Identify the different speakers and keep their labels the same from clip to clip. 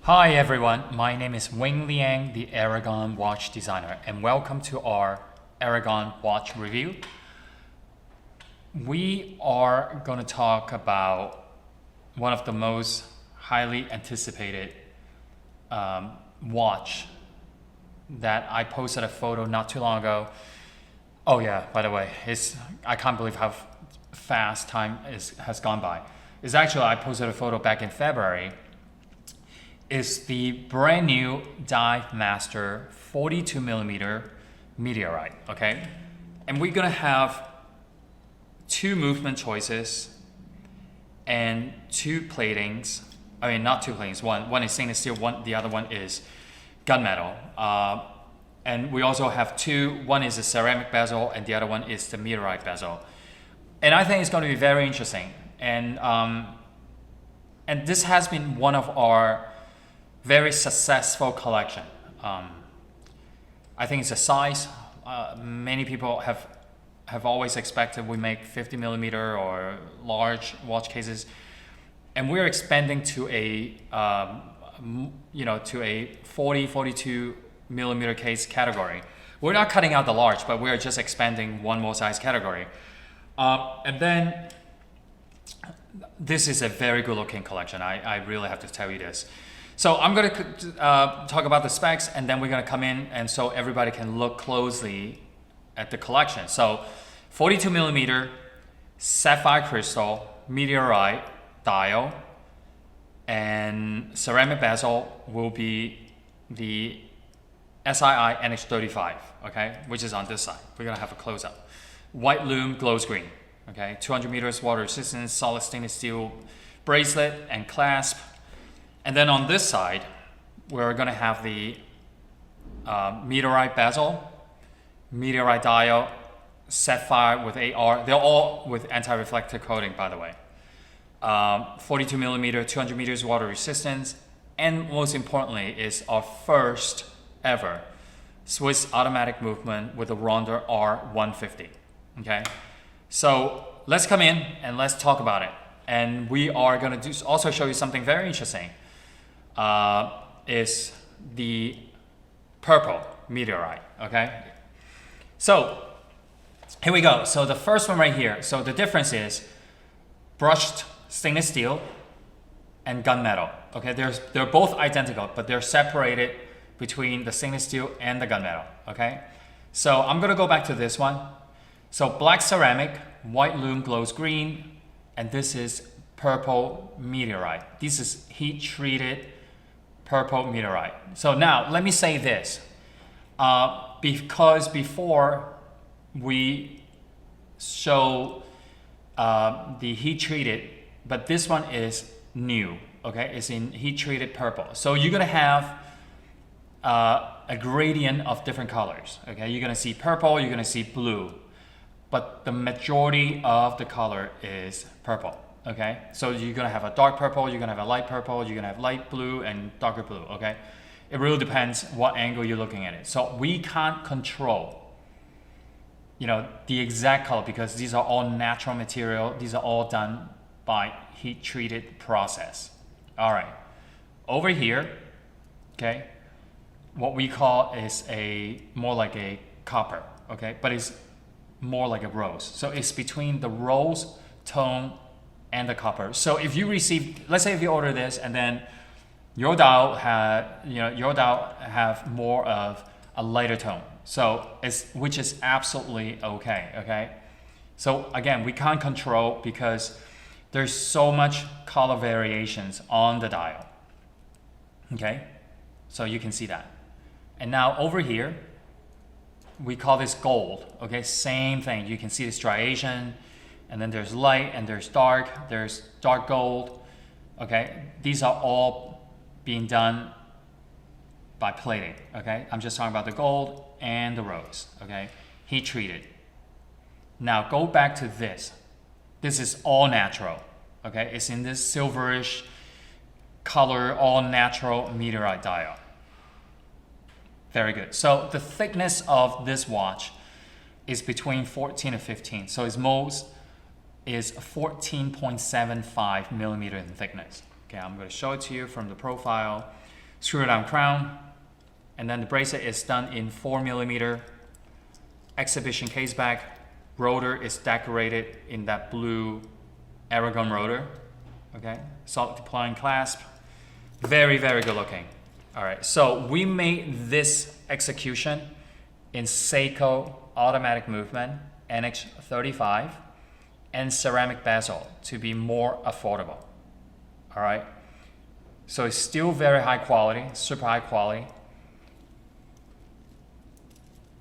Speaker 1: Hi everyone, my name is Wing Liang, the Aragon watch designer, and welcome to our Aragon watch review. We are going to talk about one of the most highly anticipated watch that I posted a photo not too long ago. Oh yeah, by the way, I can't believe how fast time has gone by. It's actually, I posted a photo back in February. Is the brand new Divemaster 42mm meteorite, okay? And we're gonna have two movement choices and two platings. I mean, not two platings. One is stainless steel. The other one is gunmetal. And we also have two. One is a ceramic bezel, and the other one is the meteorite bezel. And I think it's going to be very interesting. And this has been one of our very successful collection. I think it's a size. Many people have always expected we make 50mm or large watch cases, and we're expanding to a 42mm case category. We're not cutting out the large, but we're just expanding one more size category. And then this is a very good looking collection. I really have to tell you this. So I'm going to talk about the specs, and then we're going to come in and so everybody can look closely at the collection. So 42mm sapphire crystal, meteorite dial, and ceramic bezel will be the SII NH35, okay, which is on this side. We're going to have a close-up. White lume glows green, okay, 200 meters water resistance, solid stainless steel bracelet and clasp. And then on this side, we're going to have the meteorite bezel, meteorite dial, sapphire with AR. They're all with anti-reflective coating, by the way. 42mm, 200 meters water resistance, and most importantly is our first ever Swiss automatic movement with the Ronda R150. Okay, so let's come in and let's talk about it. And we are going to also show you something very interesting. Is the purple meteorite, okay? So here we go. So the first one right here. So the difference is brushed stainless steel and gunmetal, okay? They're both identical, but they're separated between the stainless steel and the gunmetal, okay? So I'm gonna go back to this one. So black ceramic, white lume glows green, and this is purple meteorite. This is heat treated purple meteorite. So now let me say this, because before we show the heat treated, but this one is new, okay? It's in heat treated purple. So you're gonna have a gradient of different colors, okay? You're gonna see purple, you're gonna see blue, but the majority of the color is purple. Okay, so you're gonna have a dark purple, you're gonna have a light purple, you're gonna have light blue and darker blue, okay? It really depends what angle you're looking at it. So we can't control, the exact color because these are all natural material. These are all done by heat treated process. All right, over here, okay, what we call is more like a copper, okay? But it's more like a rose. So it's between the rose tone and the copper. So if you receive, let's say if you order this and then your dial have more of a lighter tone, which is absolutely okay. So again, we can't control because there's so much color variations on the dial. Okay, so you can see that. And now over here, we call this gold. Okay, same thing. You can see the striation. And then there's light and there's dark gold, okay? These are all being done by plating, okay? I'm just talking about the gold and the rose, okay? Heat treated. Now go back to this. This is all natural, okay? It's in this silverish color, all natural meteorite dial. Very good. So the thickness of this watch is between 14 and 15. So it's most is 14.75 millimeter in thickness. Okay, I'm going to show it to you from the profile. screw down crown, and then the bracelet is done in 4mm exhibition case back. Rotor is decorated in that blue Aragon rotor. Okay, solid deploying clasp, very good looking. All right, so we made this execution in Seiko automatic movement NH35 and ceramic bezel to be more affordable. All right, so it's still very high quality, super high quality.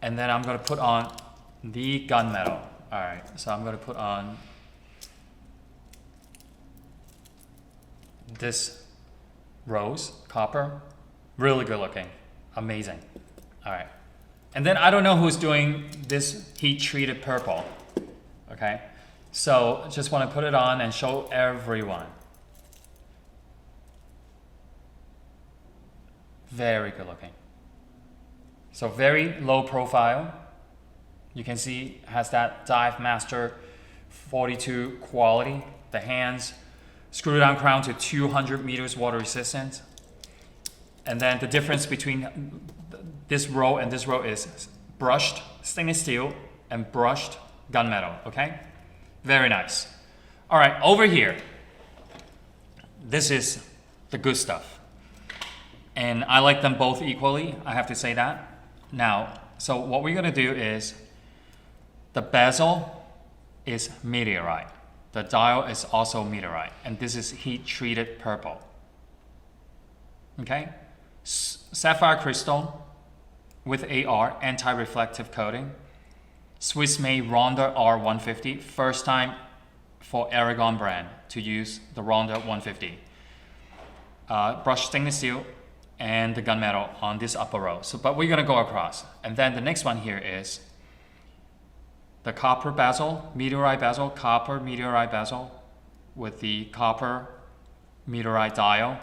Speaker 1: And then I'm going to put on the gunmetal. All right, so I'm going to put on this rose copper, really good looking, amazing. All right, and then I don't know who's doing this heat treated purple. Okay, so just want to put it on and show everyone. Very good looking. So very low profile. You can see it has that Divemaster 42 quality. The hands, screw down crown to 200 meters water resistance. And then the difference between this row and this row is brushed stainless steel and brushed gunmetal, okay? Very nice. All right, over here, this is the good stuff. And I like them both equally, I have to say that. Now, so what we're gonna do is, the bezel is meteorite. The dial is also meteorite, and this is heat treated purple. Okay? Sapphire crystal with AR, anti-reflective coating. Swiss made Ronda R150, first time for Aragon brand to use the Ronda 150. Brushed stainless steel and the gunmetal on this upper row. So, but we're gonna go across. And then the next one here is the copper bezel, meteorite bezel, copper meteorite bezel with the copper meteorite dial.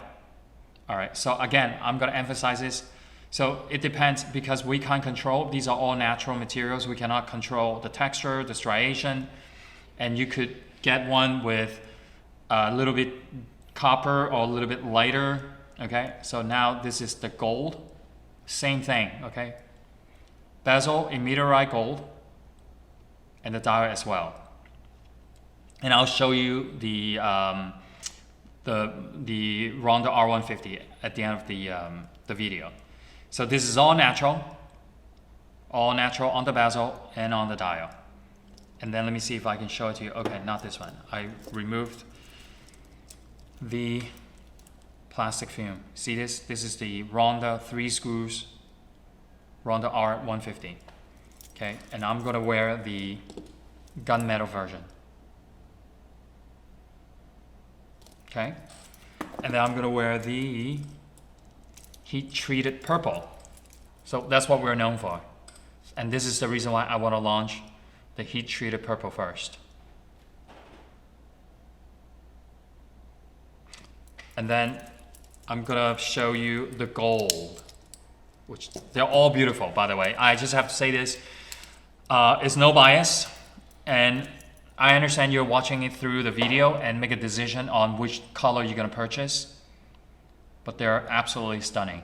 Speaker 1: All right, so again, I'm gonna emphasize this. So it depends, because we can't control, these are all natural materials. We cannot control the texture, the striation, and you could get one with a little bit copper or a little bit lighter, okay? So now this is the gold, same thing, okay? Bezel in meteorite gold, and the dial as well. And I'll show you the Ronda R150 at the end of the video. So this is all natural on the bezel and on the dial. And then let me see if I can show it to you. Okay, not this one. I removed the plastic film. See this? This is the Ronda 3 screws, Ronda R150. Okay, and I'm gonna wear the gunmetal version. Okay, and then I'm gonna wear the heat treated purple. So that's what we're known for. And this is the reason why I wanna launch the heat treated purple first. And then I'm gonna show you the gold, which they're all beautiful, by the way. I just have to say this, it's no bias, and I understand you're watching it through the video and make a decision on which color you're gonna purchase, but they're absolutely stunning.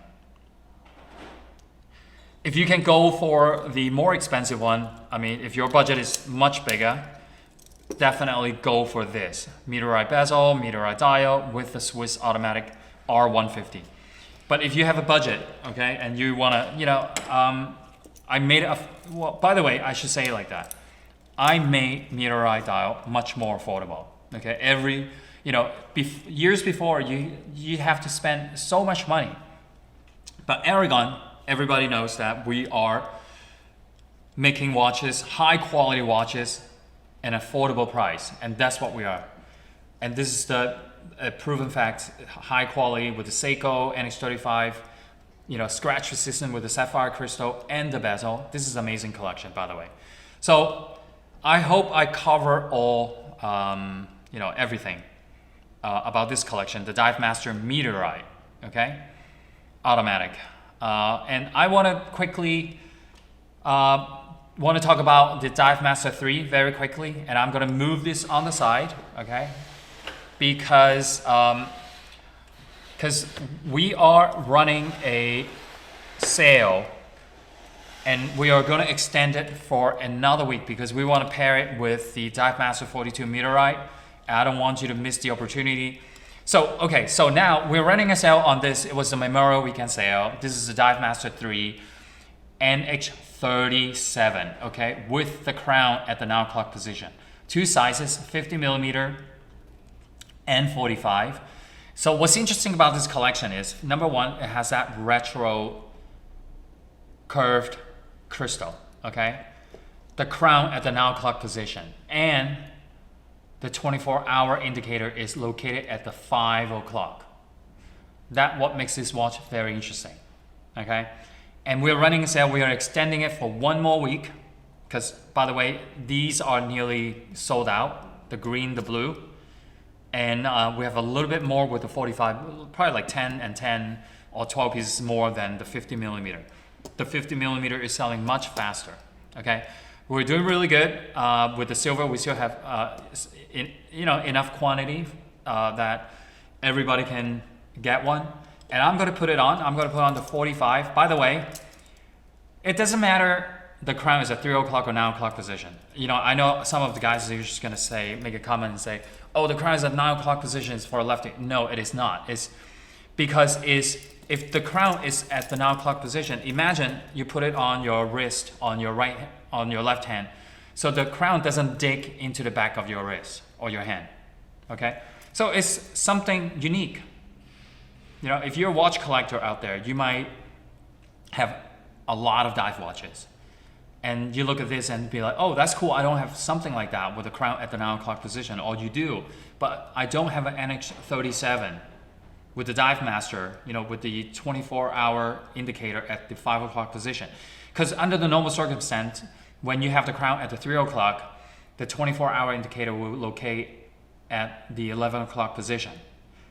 Speaker 1: If you can go for the more expensive one, I mean, if your budget is much bigger, definitely go for this. Meteorite bezel, meteorite dial with the Swiss automatic R150. But if you have a budget, okay, and you wanna, you know, I made well, by the way, I should say it like that. I made meteorite dial much more affordable, okay? Years before, you have to spend so much money. But Aragon, everybody knows that we are making watches, high quality watches, an affordable price, and that's what we are. And this is the proven fact, high quality with the Seiko NH35, you know, scratch resistant with the sapphire crystal and the bezel. This is an amazing collection, by the way. So I hope I cover all, you know, everything about this collection, the Divemaster Meteorite, okay, automatic. And I want to quickly talk about the Divemaster 3 very quickly, and I'm going to move this on the side, okay, because because we are running a sale and we are going to extend it for another week because we want to pair it with the Divemaster 42 meteorite. I don't want you to miss the opportunity. So, okay, so now we're running a sale on this. It was the Memorial Weekend sale. This is the Divemaster 3 NH35, okay, with the crown at the 9 o'clock position. Two sizes, 50mm and 45. So what's interesting about this collection is, number one, it has that retro curved crystal, okay? The crown at the 9 o'clock position. And the 24-hour indicator is located at the 5 o'clock. That's what makes this watch very interesting, okay? And we're running a sale. We are extending it for one more week because, by the way, these are nearly sold out, the green, the blue. And we have a little bit more with the 45, probably like 10 and 10 or 12 pieces more than the 50mm. The 50mm is selling much faster, okay? We're doing really good with the silver. We still have enough quantity that everybody can get one. And I'm gonna put it on. I'm gonna put on the 45. By the way, it doesn't matter the crown is at 3 o'clock or 9 o'clock position. You know, I know some of the guys are just gonna say, make a comment and say, oh, the crown is at 9 o'clock position is for a lefty. No, it is not. It's because if the crown is at the 9 o'clock position, imagine you put it on your wrist, on your left hand, so the crown doesn't dig into the back of your wrist or your hand, okay? So it's something unique. You know, if you're a watch collector out there, you might have a lot of dive watches. And you look at this and be like, oh, that's cool. I don't have something like that with the crown at the 9 o'clock position. Or you do, but I don't have an NH37 with the Divemaster, you know, with the 24-hour indicator at the 5 o'clock position. Because under the normal circumstance, when you have the crown at the 3 o'clock, the 24-hour indicator will locate at the 11 o'clock position.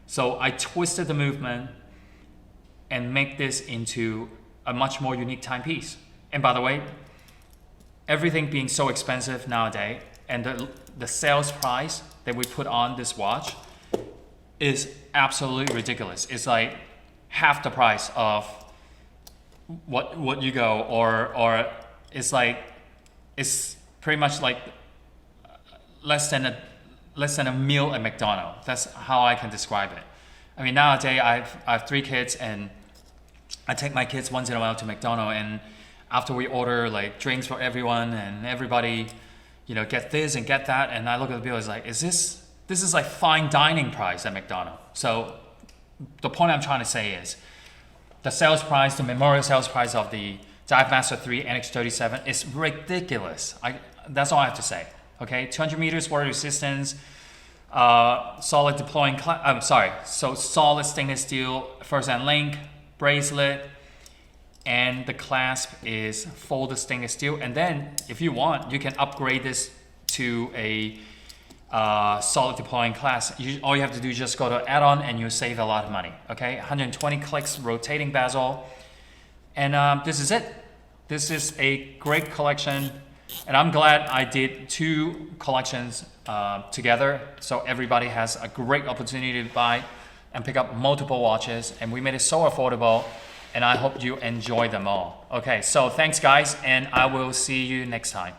Speaker 1: So I twisted the movement and make this into a much more unique timepiece. And by the way, everything being so expensive nowadays, and the sales price that we put on this watch is absolutely ridiculous. It's like half the price of what you go, or it's pretty much like less than a meal at McDonald's. That's how I can describe it. I mean, nowadays I have 3 kids, and I take my kids once in a while to McDonald's, and after we order like drinks for everyone and everybody, you know, get this and get that, and I look at the bill, it's like, this is like fine dining price at McDonald's. So the point I'm trying to say is the sales price, the memorial sales price of the Divemaster 3 NX37 is ridiculous. That's all I have to say. Okay, 200 meters water resistance, solid deploying, so solid stainless steel first and link, bracelet, and the clasp is folded stainless steel. And then if you want, you can upgrade this to a solid deploying clasp. All you have to do is just go to add-on and you save a lot of money. Okay, 120 clicks, rotating bezel, and this is it. This is a great collection. And I'm glad I did 2 collections together, so everybody has a great opportunity to buy and pick up multiple watches, and we made it so affordable, and I hope you enjoy them all. Okay, so thanks guys, and I will see you next time.